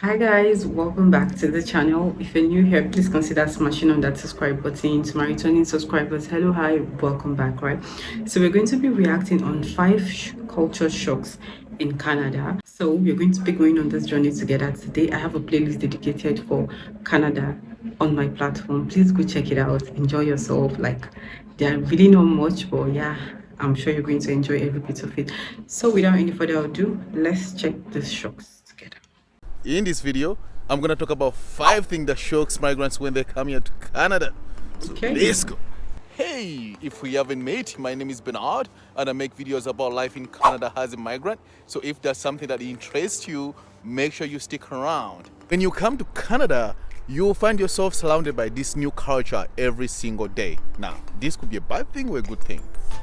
Hi guys, welcome back to the channel. If you're new here, please consider smashing on that subscribe button. To my returning subscribers, hello, hi, welcome back. Right, so we're going to be reacting on five culture shocks in Canada. So we're going to be going on this journey together today. I have a playlist dedicated for Canada on my platform. Please go check it out, enjoy yourself. Like, they're really not much, but yeah, I'm sure you're going to enjoy every bit of it. So without any further ado, let's check these shocks together. In this video, I'm gonna talk about 5 things that shocks migrants when they come here to Canada. So let's go. Hey, if we haven't met, my name is Bernard and I make videos about life in Canada as a migrant. So if there's something that interests you, make sure you stick around. When you come to Canada, you'll find yourself surrounded by this new culture every single day. Now, this could be a bad thing or a good thing.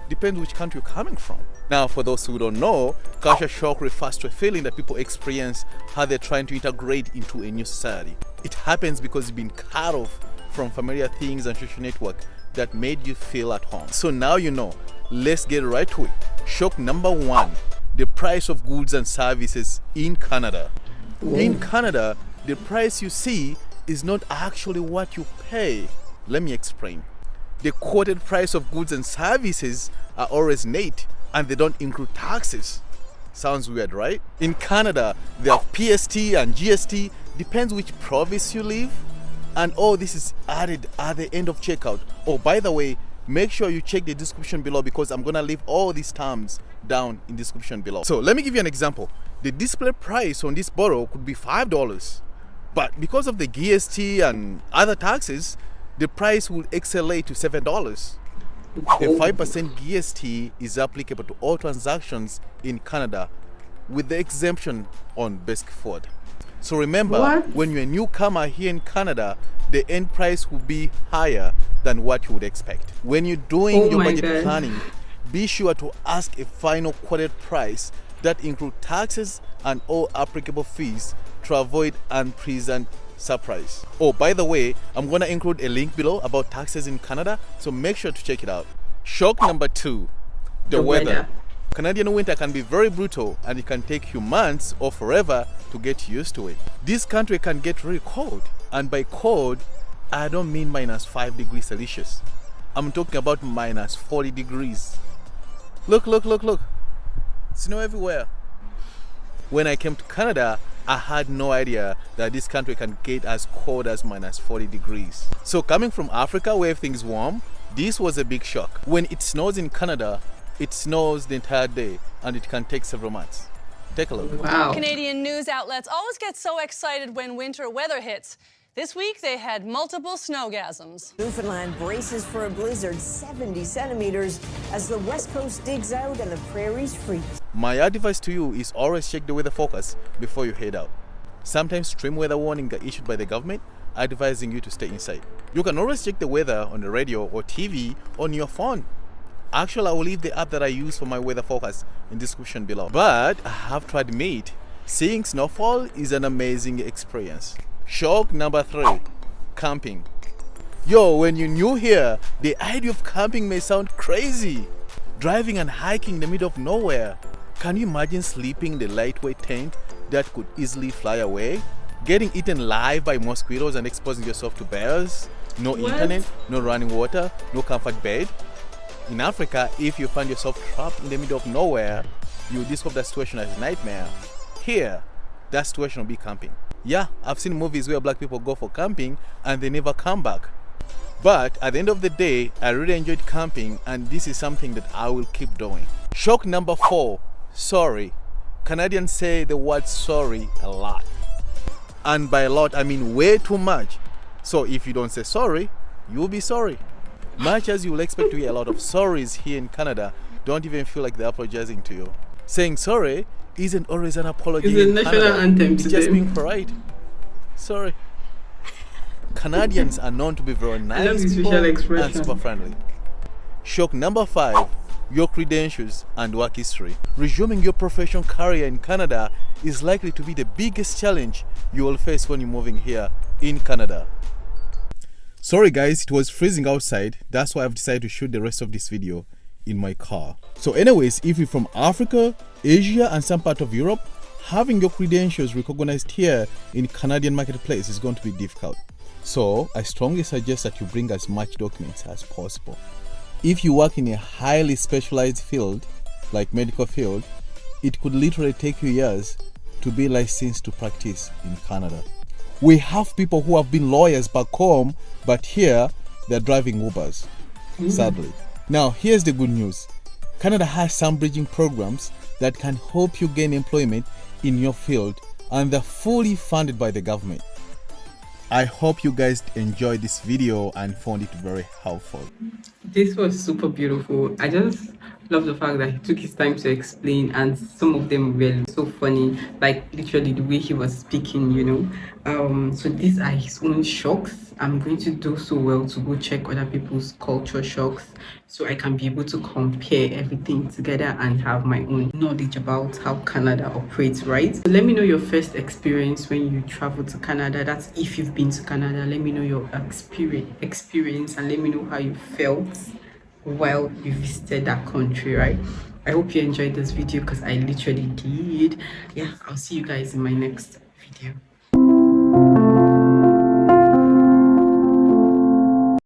Depends which country you're coming from. Now, for those who don't know, culture shock refers to a feeling that people experience how they're trying to integrate into a new society. It happens because you've been cut off from familiar things and social network that made you feel at home. So now you know, let's get right to it. Shock number 1, the price of goods and services in Canada. In Canada, the price you see is not actually what you pay. Let me explain. The quoted price of goods and services are always net and they don't include taxes. Sounds weird, right? In Canada, they have PST and GST, depends which province you live, and all this is added at the end of checkout. Oh, by the way, make sure you check the description below because I'm gonna leave all these terms down in the description below. So let me give you an example. The display price on this bottle could be $5, but because of the GST and other taxes, the price will escalate to $7. A 5% GST is applicable to all transactions in Canada with the exemption on basic food. So remember, when you're a newcomer here in Canada, the end price will be higher than what you would expect. When you're doing your budget planning, be sure to ask a final quoted price that includes taxes and all applicable fees to avoid unpleasant surprise. Oh, by the way, I'm gonna include a link below about taxes in Canada, so make sure to check it out. Shock number 2, the weather. Canadian winter can be very brutal and it can take you months or forever to get used to it. This country can get really cold, and by cold, I don't mean -5 degrees Celsius. I'm talking about -40 degrees. Look. Snow everywhere. When I came to Canada, I had no idea that this country can get as cold as -40 degrees. So coming from Africa where everything's warm, this was a big shock. When it snows in Canada, it snows the entire day and it can take several months. Take a look. Wow. Canadian news outlets always get so excited when winter weather hits. This week, they had multiple snowgasms. Newfoundland braces for a blizzard 70 centimeters as the west coast digs out and the prairies freeze. My advice to you is always check the weather forecast before you head out. Sometimes extreme weather warnings are issued by the government advising you to stay inside. You can always check the weather on the radio or TV on your phone. Actually, I will leave the app that I use for my weather forecast in the description below. But I have to admit, seeing snowfall is an amazing experience. Shock number 3, camping. Yo, when you're new here, the idea of camping may sound crazy. Driving and hiking in the middle of nowhere. Can you imagine sleeping in the lightweight tent that could easily fly away? Getting eaten live by mosquitoes and exposing yourself to bears? No internet, no running water, no comfort bed. In Africa, if you find yourself trapped in the middle of nowhere, you describe that situation as a nightmare. Here, that situation will be camping. Yeah, I've seen movies where black people go for camping and they never come back. But at the end of the day, I really enjoyed camping and this is something that I will keep doing. Shock number 4, sorry. Canadians say the word sorry a lot. And by a lot, I mean way too much. So if you don't say sorry, you'll be sorry. Much as you will expect to hear a lot of sorries here in Canada, don't even feel like they're apologizing to you. Saying sorry isn't always an apology. It's a national anthem. It's just being polite. Sorry. Canadians are known to be very nice people and super friendly. Shock number 5, your credentials and work history. Resuming your professional career in Canada is likely to be the biggest challenge you will face when you're moving here in Canada. Sorry guys, it was freezing outside. That's why I've decided to shoot the rest of this video in my car. So anyways, if you're from Africa, Asia and some part of Europe, having your credentials recognized here in Canadian marketplace is going to be difficult. So I strongly suggest that you bring as much documents as possible. If you work in a highly specialized field, like medical field, it could literally take you years to be licensed to practice in Canada. We have people who have been lawyers back home, but here they're driving Ubers, sadly. Now, here's the good news. Canada has some bridging programs that can help you gain employment in your field, and they're fully funded by the government. I hope you guys enjoyed this video and found it very helpful. This was super beautiful. I just love the fact that he took his time to explain, and some of them were so funny, like literally the way he was speaking, you know. So these are his own shocks. I'm going to do so well to go check other people's culture shocks so I can be able to compare everything together and have my own knowledge about how Canada operates, right? So let me know your first experience when you travel to Canada. That's if you've been to Canada. Let me know your experience and let me know how you felt while you visited that country, right? I hope you enjoyed this video because I literally did. Yeah, I'll see you guys in my next video.